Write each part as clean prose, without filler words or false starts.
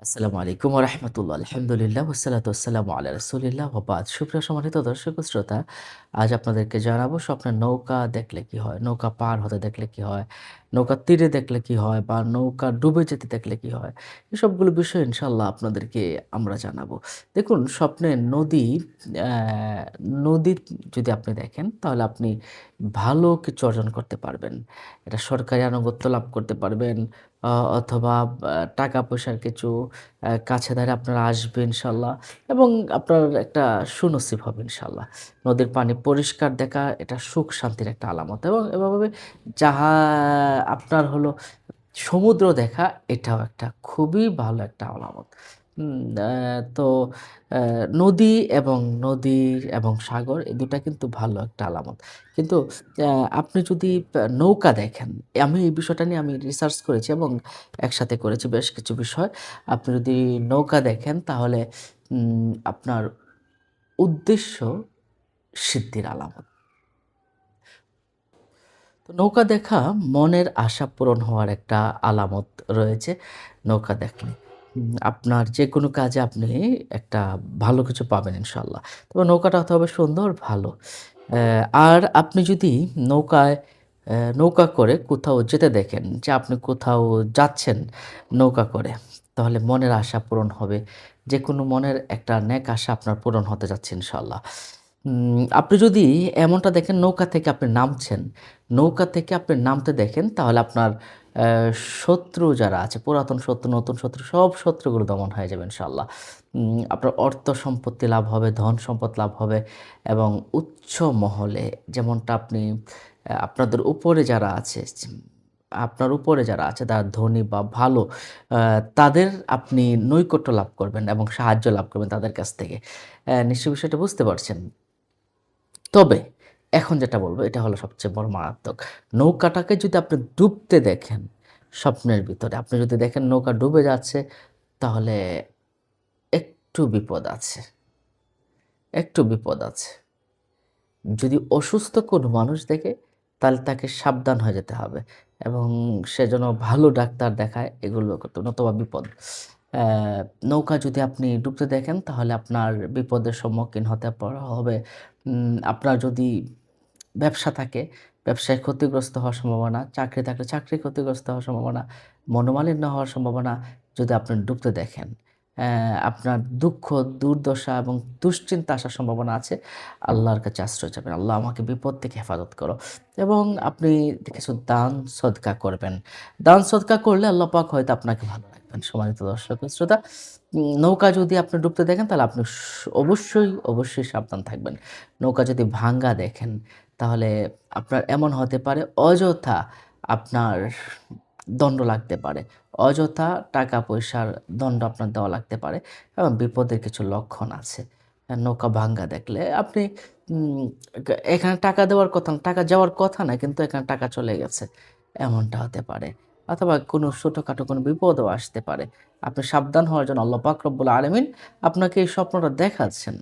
আসসালামু আলাইকুম ওয়া রাহমাতুল্লাহ। আলহামদুলিল্লাহ ওয়াসসালাতু ওয়াসসালামু আলা রাসূলিল্লাহ ওয়া বাদ। সুপ্রিয় সম্মানিত দর্শক ও শ্রোতা, আজ আপনাদেরকে জানাবো স্বপ্নে নৌকা দেখলে কি হয়? নৌকা পার হতে দেখলে কি হয়? নৌকার তীরে দেখলে কি হয়? বা নৌকা ডুবে যেতে দেখলে কি হয়? এসবগুলো বিষয় ইনশাআল্লাহ আপনাদেরকে আমরা জানাবো। দেখুন স্বপ্নে অ্যা নদী যদি আপনি দেখেন তাহলে আপনি ভালো কিছু অর্জন করতে পারবেন। এটা সরকারি আনুগত্য লাভ করতে পারবেন অথবা টাকা-পয়সার কিছু কাছে ধারে আপনারা আসবে ইনশাআল্লাহ এবং আপনার একটা সুনসিব হবে ইনশাআল্লাহ। নদীর পানি পরিষ্কার দেখা এটা সুখ শান্তির একটা আলামত এবং এভাবে যাহা আপনার হলো সমুদ্র দেখা এটাও একটা খুবই ভালো একটা আলামত। হুম, তো অ্যা নদী এবং সাগর এই ২ টা কিন্তু ভালো একটা আলামত। কিন্তু অ্যা আপনি যদি নৌকা দেখেন, আমি এই বিষয়টা নিয়ে আমি রিসার্চ করেছি এবং একসাথে করেছি বেশ কিছু বিষয়। আপনি যদি নৌকা দেখেন তাহলে আপনার উদ্দেশ্য সিদ্ধির আলামত। তো নৌকা দেখা মনের আশা পূরণ হওয়ার একটা আলামত রয়েছে নৌকা দেখলে। আপনার যেকোনো কাজে আপনি একটা ভালো কিছু পাবেন ইনশাআল্লাহ। তবে নৌকাটা হতে হবে সুন্দর, ভালো। আর আপনি যদি নৌকা করে কোথাও যেতে দেখেন যে আপনি কোথাও যাচ্ছেন নৌকা করে, তাহলে মনের আশা পূরণ হবে। যেকোনো মনের একটা নেক আশা আপনার পূরণ হতে যাচ্ছে ইনশাআল্লাহ। আপনি যদি এমনটা দেখেন নৌকা থেকে আপনি নামতে দেখেন তাহলে আপনার অ্যা শত্রু যারা আছে, পুরাতন শত্রু, নতুন শত্রু সব শত্রুগুলো দমন হয়ে যাবে ইনশাআল্লাহ। আপনার অর্থ সম্পত্তি লাভ হবে, ধন সম্পদ লাভ হবে এবং উচ্চ মহলে যেমনটা আপনি আপনাদের উপরে যারা আছে, আপনার উপরে যারা আছে তারা ধনী বা ভালো আ তাদের আপনি নৈকট্য লাভ করবেন এবং সাহায্য লাভ করবেন তাদের কাছ থেকে। নিশ্চয়ই বিষয়টা বুঝতে পারছেন? তবে এখন যেটা বলব এটা হলো সবচেয়ে বড় মারাত্মক। নৌকাটাকে যদি আপনি ডুবতে দেখেন স্বপ্নের ভিতরে, আপনি যদি দেখেন নৌকা ডুবে যাচ্ছে তাহলে একটু বিপদ আছে, একটু বিপদ আছে। যদি অসুস্থ কোনো মানুষ দেখে তাহলে তাকে সাবধান হয়ে যেতে হবে এবং সে যেন ভালো ডাক্তার দেখায় এগুলো করতে নতুবা বিপদ। অ্যা নৌকা যদি আপনি ডুবতে দেখেন তাহলে আপনার বিপদের সম্মুখীন হতে হবে। আপনার যদি ব্যবসা থাকে, ব্যবসায় ক্ষতিগ্রস্ত হওয়ার সম্ভাবনা, চাকরি থাকলে চাকরি ক্ষতিগ্রস্ত হওয়ার সম্ভাবনা, মনোমালিন্য হওয়ার সম্ভাবনা যদি আপনি ডুবতে দেখেন। অ্যা আপনার দুঃখ, দুর্দশা এবং দুশ্চিন্তা আসার সম্ভাবনা আছে। আল্লাহর কাছে আশ্রয় চাবেন। আল্লাহ আমাকে বিপদ থেকে হেফাজত করো এবং আপনি কিছু দান সদকা করবেন। দান সদকা করলে আল্লাহ পাক হয়তো আপনাকে ভালো রাখবেন। সম্মানিত দর্শক ও শ্রোতা, নৌকা যদি আপনি ডুবতে দেখেন তাহলে আপনি অবশ্যই সাবধান থাকবেন। নৌকা যদি ভাঙ্গা দেখেন তাহলে আপনার এমন হতে পারে অযথা আপনার দণ্ড লাগতে পারে। অযথা টাকা-পয়সার দণ্ড আপনার দেওয়া লাগতে পারে এবং বিপদের কিছু লক্ষণ আছে। নৌকা ভাঙ্গা দেখলে আপনি উম এখানে টাকা দেওয়ার কথা না, টাকা যাওয়ার কথা না কিন্তু এখানে টাকা চলে গেছে। এমনটা হতে পারে। অথবা কোনো ছোটখাটো কোনো বিপদও আসতে পারে। আপনি সাবধান হওয়ার জন্য আল্লাহ পাক রব্বুল আলামিন আপনাকে এই স্বপ্নটা দেখাচ্ছেন।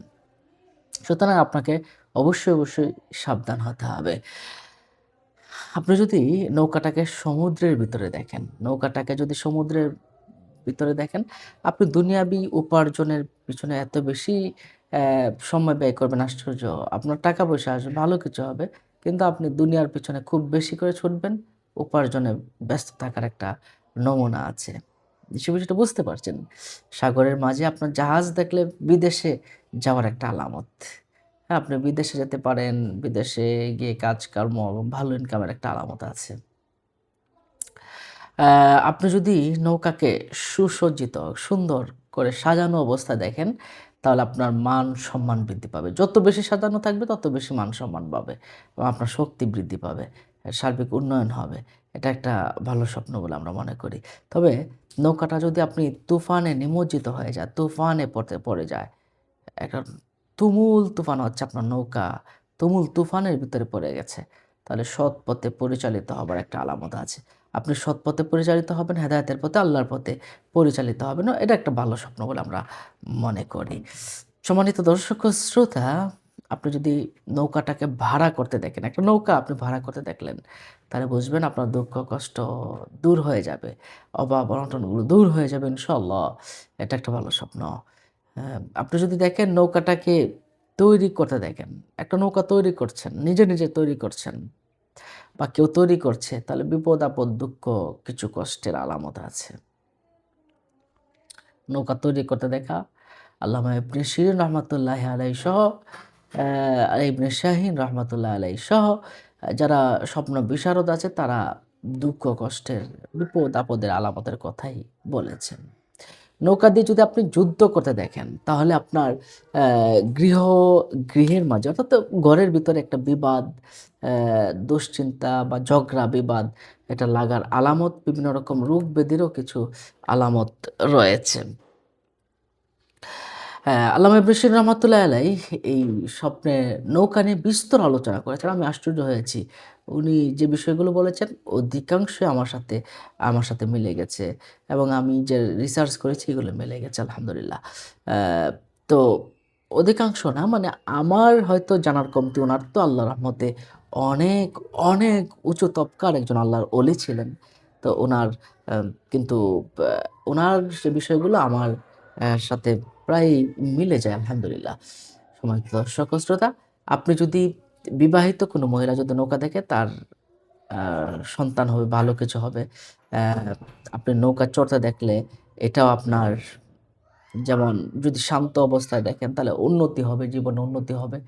সুতরাং আপনাকে অবশ্যই সাবধান হতে হবে। আপনি যদি নৌকাটাকে যদি সমুদ্রের ভিতরে দেখেন, আপনি দুনিয়াবি উপার্জনের পিছনে এত বেশি সময় ব্যয় করবেন আশ্চর্য। আপনার টাকা-পয়সা আসবে, ভালো কিছু হবে। কিন্তু আপনি দুনিয়ার পিছনে খুব বেশি করে ছুটবেন, উপার্জনে ব্যস্ত থাকার একটা নমুনা আছে। নিশ্চয়ই বিষয়টা বুঝতে পারছেন? সাগরের মাঝে আপনার জাহাজ দেখলে বিদেশে যাওয়ার একটা আলামত। হ্যাঁ, আপনি বিদেশে যেতে পারেন। বিদেশে গিয়ে কাজকর্ম এবং ভালো ইনকামের একটা আলামত আছে। আপনি যদি নৌকাকে সুসজ্জিত, সুন্দর করে সাজানো অবস্থায় দেখেন, তাহলে আপনার মান-সম্মান বৃদ্ধি পাবে। যত বেশি সাজানো থাকবে, তত বেশি মান-সম্মান পাবে এবং আপনার শক্তি বৃদ্ধি পাবে। সার্বিক উন্নয়ন হবে। এটা একটা ভালো স্বপ্ন বলে আমরা মনে করি। তবে নৌকাটা যদি আপনি তুফানে নিমজ্জিত হয়ে যায়, তুফানে পড়ে যায়, একটা তুমুল তুফান হচ্ছে আপনার নৌকা, তুমুল তুফানের ভিতরে পড়ে গেছে। তাহলে সৎ পথে পরিচালিত হবার একটা আলামত আছে। আপনি সৎ পথে পরিচালিত হবেন, হেদায়েতের পথে, আল্লাহর পথে পরিচালিত হবেন। এটা একটা ভালো স্বপ্ন বলে আমরা মনে করি। সম্মানিত দর্শক ও শ্রোতা, আপনি যদি নৌকাটাকে ভাড়া করতে দেখেন, একটা নৌকা আপনি ভাড়া করতে দেখলেন, তাহলে বুঝবেন আপনার দুঃখ কষ্ট দূর হয়ে যাবে। অভাব অনটনগুলো দূর হয়ে যাবে ইনশাআল্লাহ। এটা একটা ভালো স্বপ্ন। আপনি যদি দেখেন নৌকাটাকে তৈরি করতে দেখেন, একটা নৌকা তৈরি করছেন, নিজে তৈরি করছেন বা কেউ তৈরি করছে, তাহলে বিপদ-আপদ, দুঃখ, কিছু কষ্টের আলামত আছে। নৌকা তৈরি করতে দেখা আল্লামা ইবনে শিরিন রহমাতুল্লাহি আলাইহি সহ ইবনে শাহীন রহমাতুল্লাহি আলাইহি সহ যারা স্বপ্ন বিশারদ আছে তারা দুঃখ কষ্টের, বিপদ-আপদের আলামতের কথাই বলেছেন। নৌকা দিয়ে যদি আপনি যুদ্ধ করতে দেখেন, তাহলে আপনার অ্যা গৃহ গৃহের মাঝে অর্থাৎ ঘরের ভিতরে একটা বিবাদ, দুশ্চিন্তা বা ঝগড়া, বিবাদ এটা লাগার আলামত, বিভিন্ন রকম রোগ ব্যাধিরও কিছু আলামত রয়েছে। হ্যাঁ, আল্লামা ইবনে সিরিন রহমাতুল্লাহি আলাইহি এই স্বপ্নে নৌকা নিয়ে বিস্তর আলোচনা করেছেন। আমি আশ্চর্য হয়েছি। উনি যে বিষয়গুলো বলেছেন অধিকাংশই আমার সাথে মিলে গেছে এবং আমি যে রিসার্চ করেছি এগুলো মিলে গেছে আলহামদুলিল্লাহ। আ তো অধিকাংশ না মানে আমার হয়তো জানার কমতি, উনার তো আল্লাহর রহমতে অনেক, অনেক উঁচু তবকার একজন আল্লাহর অলি ছিলেন। তো উনার আ কিন্তু আ উনার যে বিষয়গুলো আমার সাথে প্রায় মিলে যায় আলহামদুলিল্লাহ। সম্মানিত দর্শক ও শ্রোতা, আপনি যদি বিবাহিত কোনো মহিলা যদি নৌকা দেখে তার আ সন্তান হবে, ভালো কিছু হবে। অ্যা আপনি নৌকা চড়তে দেখলে এটাও আপনার যেমন যদি শান্ত অবস্থায় দেখেন তাহলে উন্নতি হবে, জীবনে উন্নতি হবে।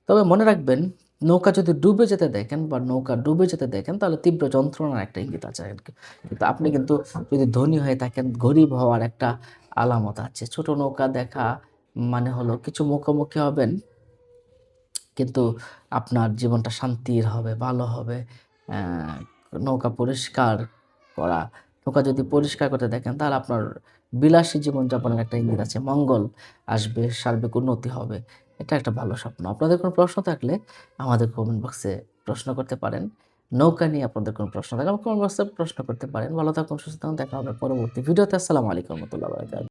তবে মনে রাখবেন নৌকা যদি ডুবে যেতে দেখেন বা নৌকা ডুবে যেতে দেখেন তাহলে তীব্র যন্ত্রণার একটা ইঙ্গিত আছে আরকি। কিন্তু আপনি কিন্তু যদি ধনী হয়ে থাকেন গরিব হওয়ার একটা আলামত আছে। ছোট নৌকা দেখা মানে হলো কিছু মুখোমুখি হবেন কিন্তু আপনার জীবনটা শান্তির হবে, ভালো হবে। অ্যা নৌকা পরিষ্কার করা। নৌকা যদি পরিষ্কার করতে দেখেন তাহলে আপনার বিলাসী জীবনযাপনের একটা ইঙ্গিত আছে। মঙ্গল আসবে, সার্বিক উন্নতি হবে। এটা একটা ভালো স্বপ্ন। আপনাদের কোনো প্রশ্ন থাকলে আমাদের কমেন্ট বক্সে প্রশ্ন করতে পারেন। নৌকা নিয়ে আপনাদের কোনো প্রশ্ন থাকলে কমেন্ট বক্সে প্রশ্ন করতে পারেন। ভালো থাকুন, সুস্থ থাকুন। দেখা হবে পরবর্তী ভিডিওতে। আসসালামু আলাইকুম ওয়া রাহমাতুল্লাহি ওয়া বারাকাতুহু।